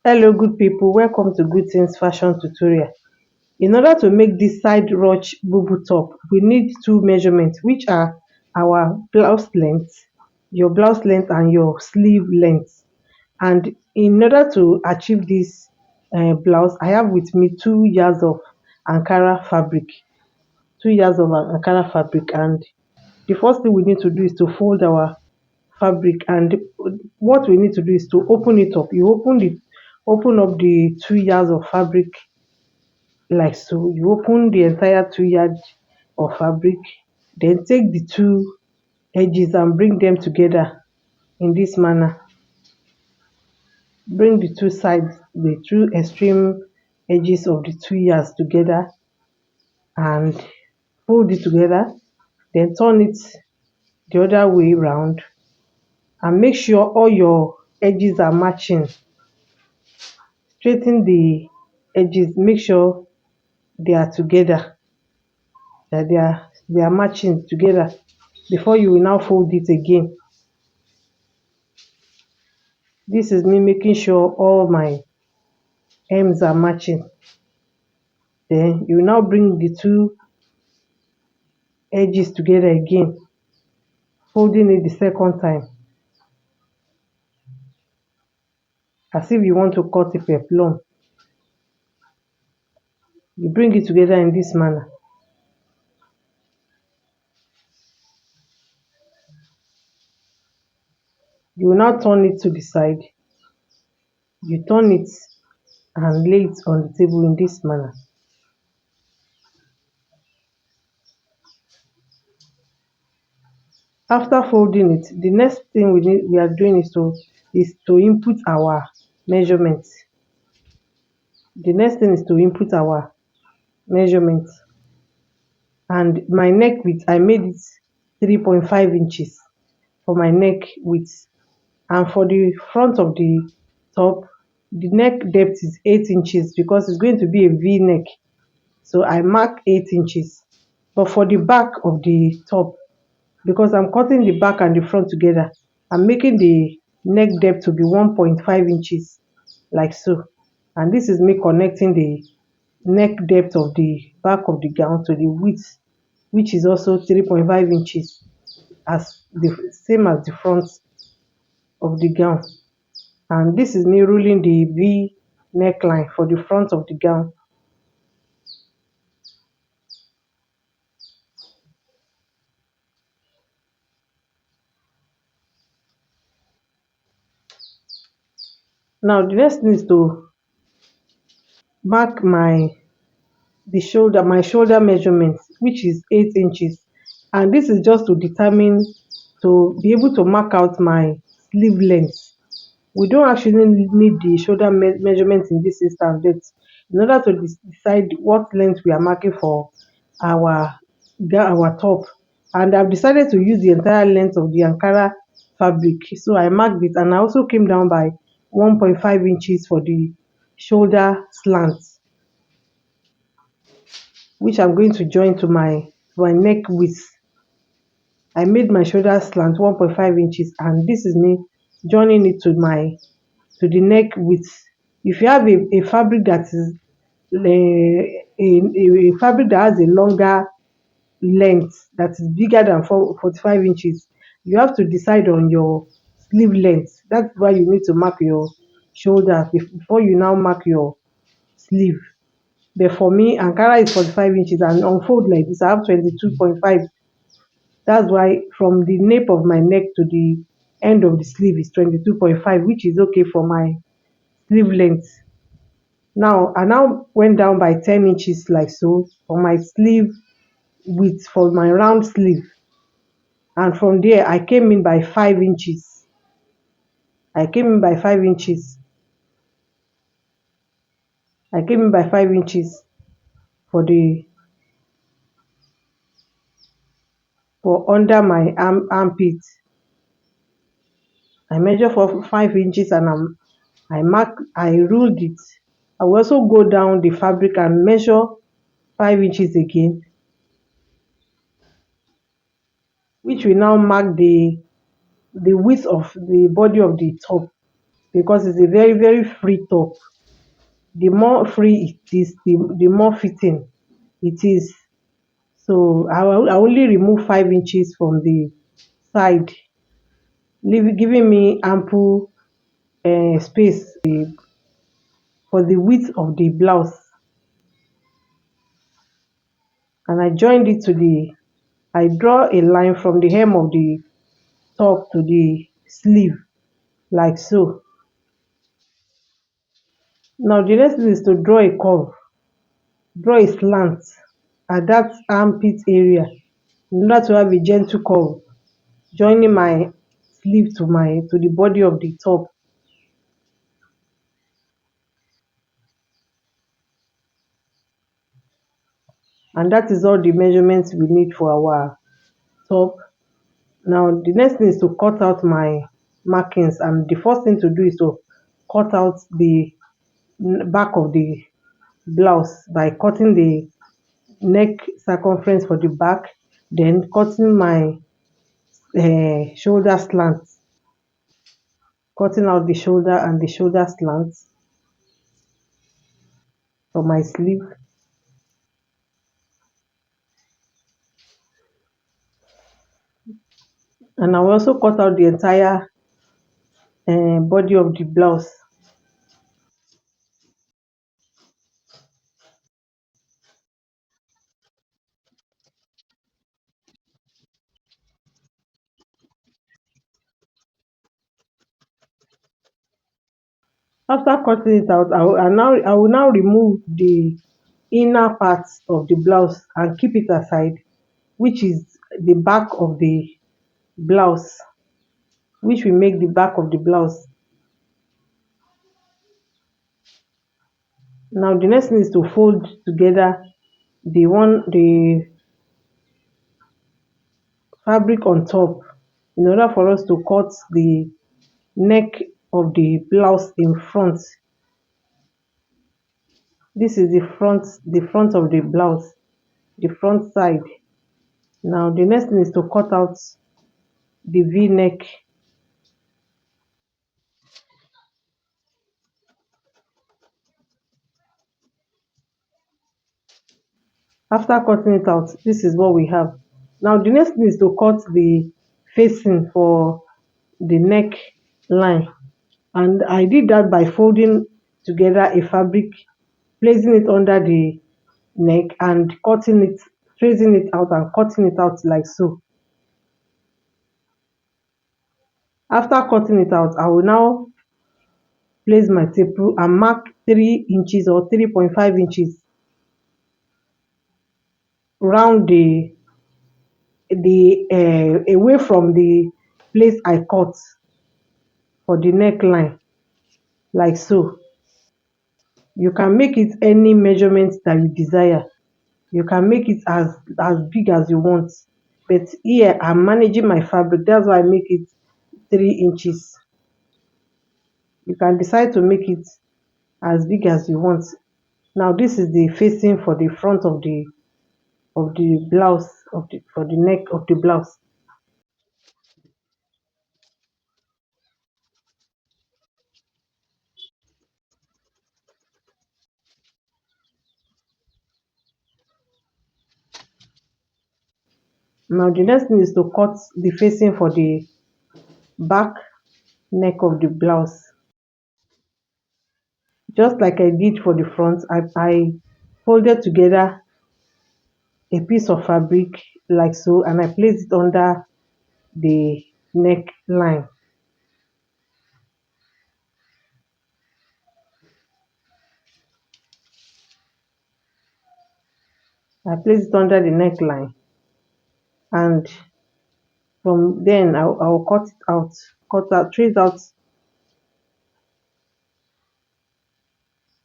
Hello good people, welcome to Good Things Fashion Tutorial. In order to make this side ruch bubu top, we need two measurements which are our blouse length, your blouse length and your sleeve length. And in order to achieve this blouse, I have with me 2 yards of Ankara fabric, 2 yards of Ankara fabric. And the first thing we need to do is to fold our fabric, and what we need to do is to open it up. You open up the 2 yards of fabric like so. You open the entire 2 yards of fabric, then take the two edges and bring them together in this manner. Bring the two sides, the two extreme edges of the 2 yards together and fold it together, then turn it the other way round and make sure all your edges are matching. Straighten the edges, make sure they are together, that they are matching together before you will now fold it again. This is me making sure all my hems are matching. Then you will now bring the two edges together again, folding it the second time as if you want to cut a peplum. You bring it together in this manner. You will now turn it to the side. You turn it and lay it on the table in this manner. After folding it, the next thing we are doing is to input our measurements. The next thing is to input our measurements. And my neck width, I made it 3.5 inches for my neck width. And for the front of the top, the neck depth is 8 inches because it's going to be a V neck. So I mark 8 inches. But for the back of the top, because I'm cutting the back and the front together, I'm making the neck depth to be 1.5 inches like so. And this is me connecting the neck depth of the back of the gown to the width, which is also 3.5 inches, as the same as the front of the gown. And this is me ruling the V neckline for the front of the gown. Now the next thing is to mark my shoulder measurement, which is 8 inches. And this is just to determine, to be able to mark out my sleeve length. We don't actually need the shoulder measurement in this instance, but in order to decide what length we are marking for our our top, and I've decided to use the entire length of the Ankara fabric, so I marked it, and I also came down by 1.5 inches for the shoulder slant, which I'm going to join to my neck width. I made my shoulder slant 1.5 inches, and this is me joining it to the neck width. If you have a fabric that is a fabric that has a longer length, that is bigger than 45 inches, you have to decide on your sleeve length. That's why you need to mark your shoulder before you now mark your sleeve. But for me, Ankara is 45 inches, and on fold like this, I have 22.5. That's why from the nape of my neck to the end of the sleeve is 22.5, which is okay for my sleeve length. Now, I now went down by 10 inches like so for my sleeve width for my round sleeve. And from there, I came in by 5 inches. I came in by 5 inches. I came in by 5 inches for the for under my armpit. I measure for 5 inches, and I ruled it. I will also go down the fabric and measure 5 inches again, which will now mark the width of the body of the top, because it's a very, very free top. The more free it is, the more fitting it is. So I only remove 5 inches from the side, giving me ample space for the width of the blouse. And I joined it to I draw a line from the hem of the top to the sleeve, like so. Now the next thing is to draw a curve, draw a slant at that armpit area in order to have a gentle curve, joining my sleeve to the body of the top. And that is all the measurements we need for our top. Now the next thing is to cut out my markings, and the first thing to do is to cut out the back of the blouse by cutting the neck circumference for the back, then cutting my shoulder slant, cutting out the shoulder and the shoulder slant for my sleeve. And I will also cut out the entire body of the blouse. After cutting it out, I will now remove the inner parts of the blouse and keep it aside, which is the back of the blouse, which will make the back of the blouse. Now the next thing is to fold together the fabric on top in order for us to cut the neck of the blouse in front. This is the front of the blouse, the front side. Now the next thing is to cut out the v-neck. After cutting it out, this is what we have. Now the next thing is to cut the facing for the neck line, and I did that by folding together a fabric, placing it under the neck and cutting it, tracing it out and cutting it out like so. After cutting it out, I will now place my tape rule and mark 3 inches or 3.5 inches round the away from the place I cut for the neckline, like so. You can make it any measurement that you desire. You can make it as big as you want, but here I'm managing my fabric, that's why I make it 3 inches. You can decide to make it as big as you want. Now this is the facing for the front of the blouse for the neck of the blouse. Now the next thing is to cut the facing for the back neck of the blouse. Just like I did for the front, I folded together a piece of fabric like so, and I placed it under the neckline. I placed it under the neckline, and from then I'll trace out,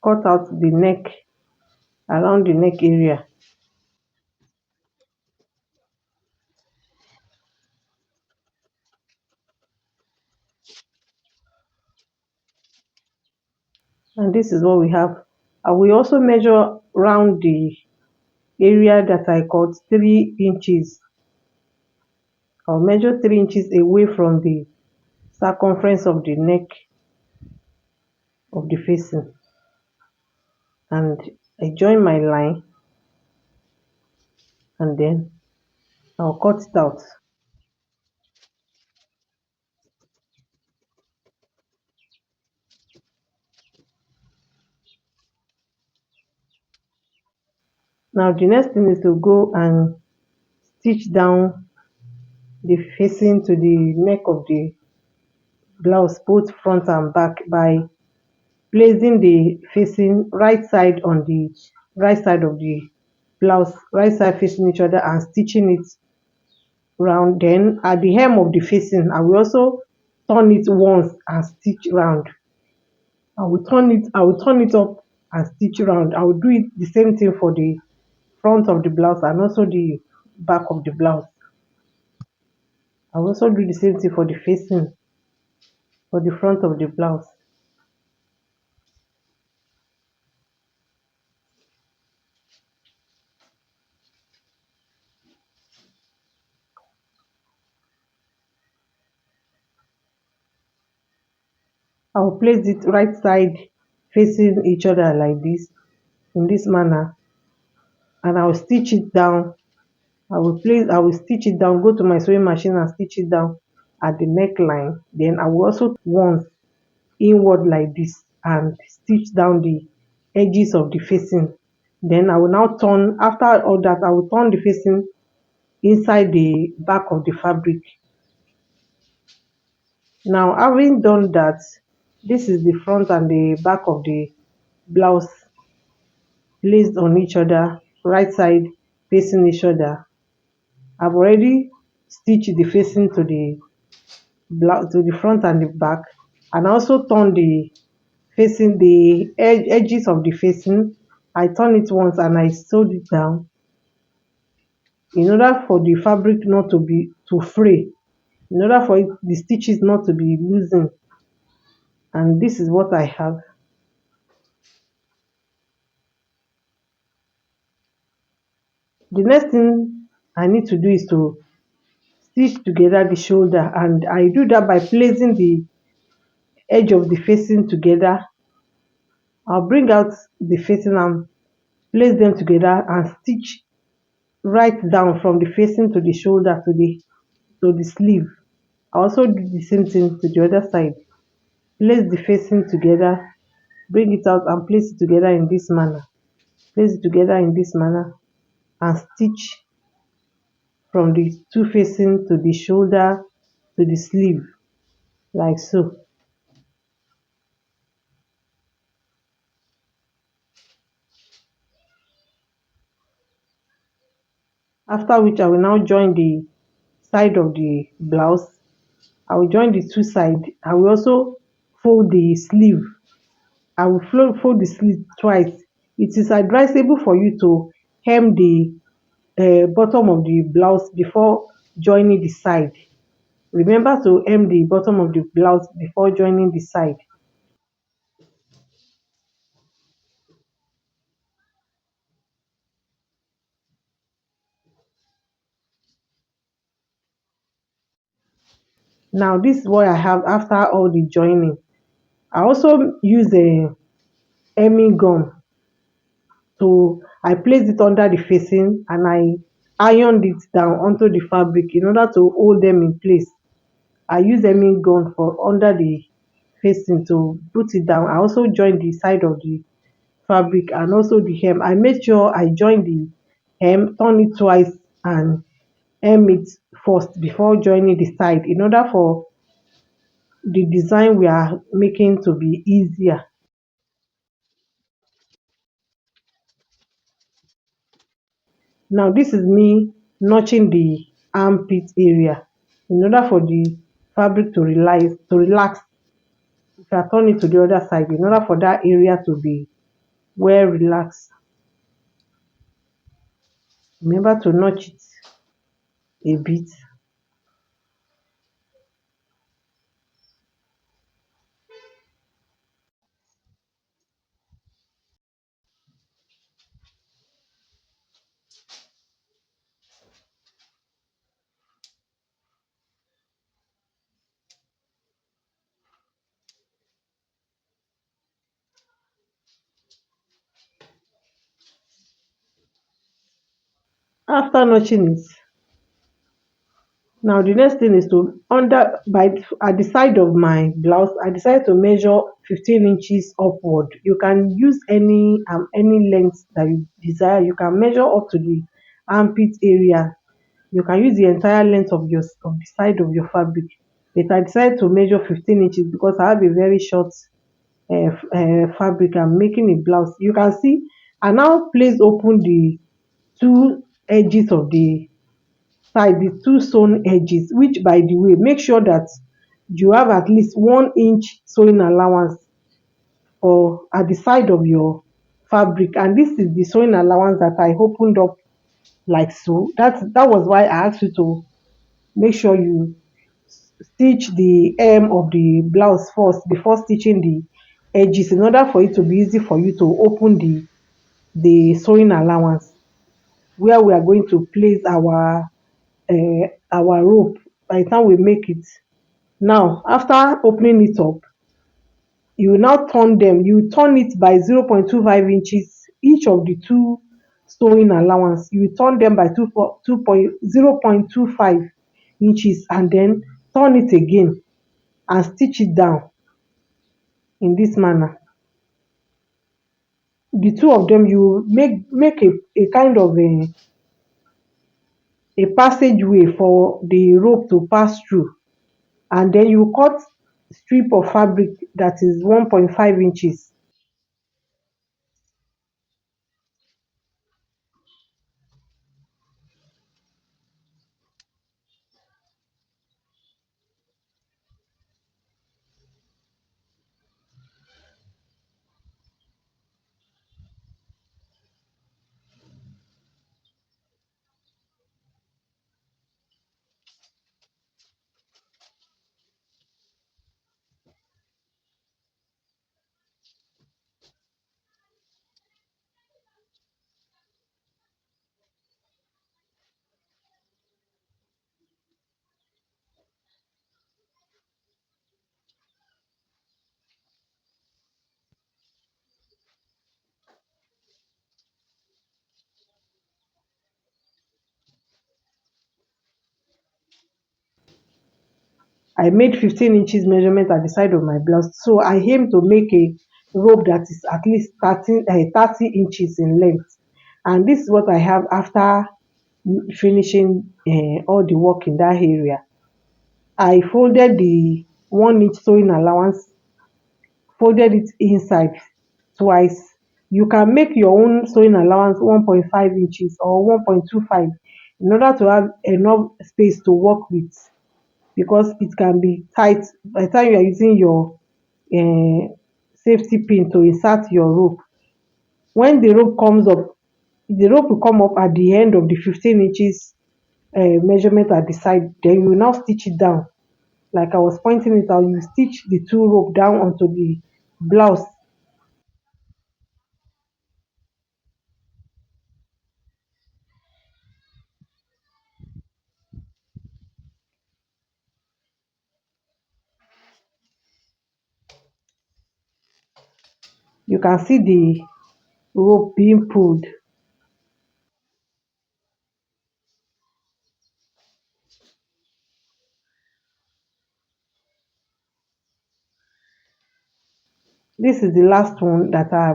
cut out the neck, around the neck area. And this is what we have. I will also measure round the area that I cut 3 inches. I'll measure 3 inches away from the circumference of the neck of the facing, and I join my line, and then I'll cut it out. Now the next thing is to go and stitch down the facing to the neck of the blouse, both front and back, by placing the facing right side on the right side of the blouse, right side facing each other, and stitching it round. Then at the hem of the facing, I will also turn it once and stitch round. I will turn it up and stitch round. I will do it the same thing for the front of the blouse and also the back of the blouse. I will also do the same thing for the facing for the front of the blouse. I will place it right side facing each other like this, in this manner, and I will stitch it down. I will stitch it down, go to my sewing machine and stitch it down at the neckline. Then I will also once inward like this and stitch down the edges of the facing. Then I will now turn, after all that, I will turn the facing inside the back of the fabric. Now having done that, this is the front and the back of the blouse placed on each other, right side facing each other. I've already stitched the facing to the blouse, to the front and the back, and I also turn the facing, the edges of the facing. I turn it once and I sewed it down in order for the fabric not to be to fray, in order for the stitches not to be loosened. And this is what I have. The next thing I need to do is to stitch together the shoulder, and I do that by placing the edge of the facing together. I'll bring out the facing and place them together and stitch right down from the facing to the shoulder to the sleeve. I also do the same thing to the other side. Place the facing together, bring it out and place it together in this manner. Place it together in this manner and stitch from the two facing to the shoulder to the sleeve, like so. After which I will now join the side of the blouse. I will join the two sides. I will also fold the sleeve. I will fold the sleeve twice. It is advisable for you to hem the bottom of the blouse before joining the side. Remember to hem the bottom of the blouse before joining the side. Now this is what I have after all the joining. I also use a hemming gun to, I placed it under the facing and I ironed it down onto the fabric in order to hold them in place. I use hemming gun for under the facing to put it down. I also join the side of the fabric and also the hem. I make sure I join the hem, turn it twice and hem it first before joining the side in order for the design we are making to be easier. Now this is me notching the armpit area in order for the fabric to relax. If I turn it to the other side, in order for that area to be well relaxed, remember to notch it a bit. After notching it, now the next thing is to under by at the side of my blouse, I decided to measure 15 inches upward. You can use any length that you desire. You can measure up to the armpit area. You can use the entire length of your of the side of your fabric. But I decided to measure 15 inches because I have a very short fabric. I'm making a blouse. You can see I now place open the two edges of the side, the two sewn edges, which by the way, make sure that you have at least 1 inch sewing allowance or at the side of your fabric. And this is the sewing allowance that I opened up like so. That was why I asked you to make sure you stitch the hem of the blouse first before stitching the edges in order for it to be easy for you to open the sewing allowance where we are going to place our rope by the time we make it. Now, after opening it up, you will now turn them. You turn it by 0.25 inches each of the two sewing allowance. You will turn them by 0.25 inches and then turn it again and stitch it down in this manner. The two of them, you make a kind of a passageway for the rope to pass through, and then you cut strip of fabric that is 1.5 inches. I made 15 inches measurement at the side of my blouse. So I aim to make a rope that is at least 30 inches in length. And this is what I have after finishing all the work in that area. I folded the 1 inch sewing allowance, folded it inside twice. You can make your own sewing allowance 1.5 inches or 1.25 in order to have enough space to work with, because it can be tight by the time you are using your safety pin to insert your rope. When the rope comes up, the rope will come up at the end of the 15 inches measurement at the side. Then you will now stitch it down. Like I was pointing it out, you stitch the two rope down onto the blouse. You can see the rope being pulled. This is the last one that I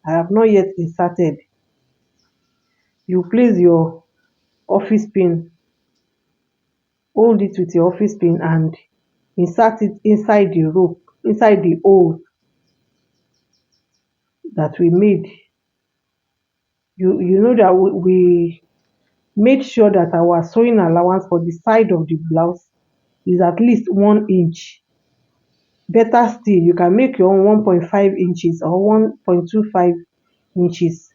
have not yet inserted. You place your office pin, hold it with your office pin and insert it inside the rope, inside the hole that we made. You know that we made sure that our sewing allowance for the side of the blouse is at least 1 inch. Better still, you can make your own 1.5 inches or 1.25 inches.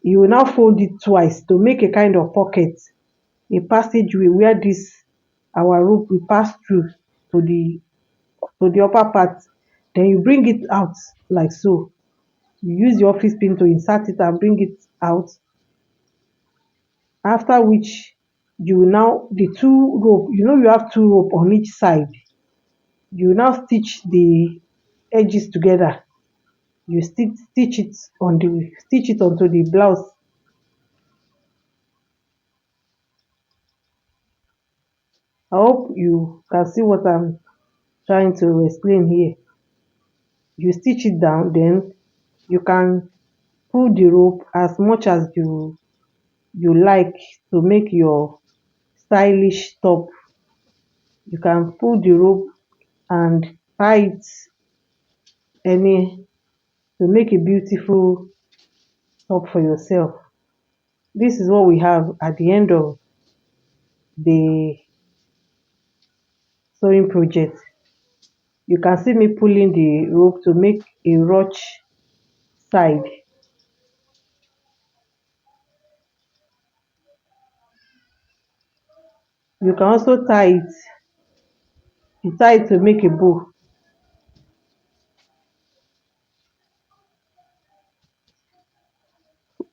You will now fold it twice to make a kind of pocket, a passageway where this our rope will pass through to the upper part. Then you bring it out like so. You use your office pin to insert it and bring it out. After which you will now the two rope, you know you have two rope on each side. You will now stitch the edges together. You stitch it on the stitch it onto the blouse. I hope you can see what I'm trying to explain here. You stitch it down, then you can pull the rope as much as you like to make your stylish top. You can pull the rope and tie it any to make a beautiful top for yourself. This is what we have at the end of the sewing project. You can see me pulling the rope to make a ruch side. You can also tie it. You tie it to make a bow.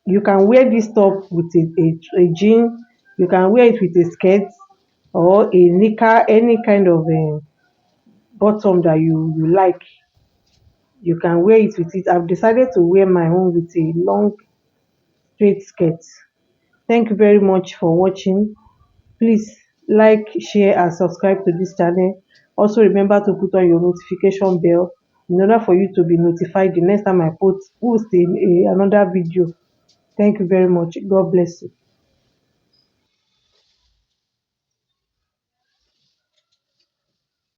You can wear this top with a jean. You can wear it with a skirt or a knicker, any kind of bottom that you like. You can wear it with it. I've decided to wear my own with a long straight skirt. Thank you very much for watching. Please like, share and subscribe to this channel. Also remember to put on your notification bell in order for you to be notified the next time I post another video. Thank you very much. God bless you.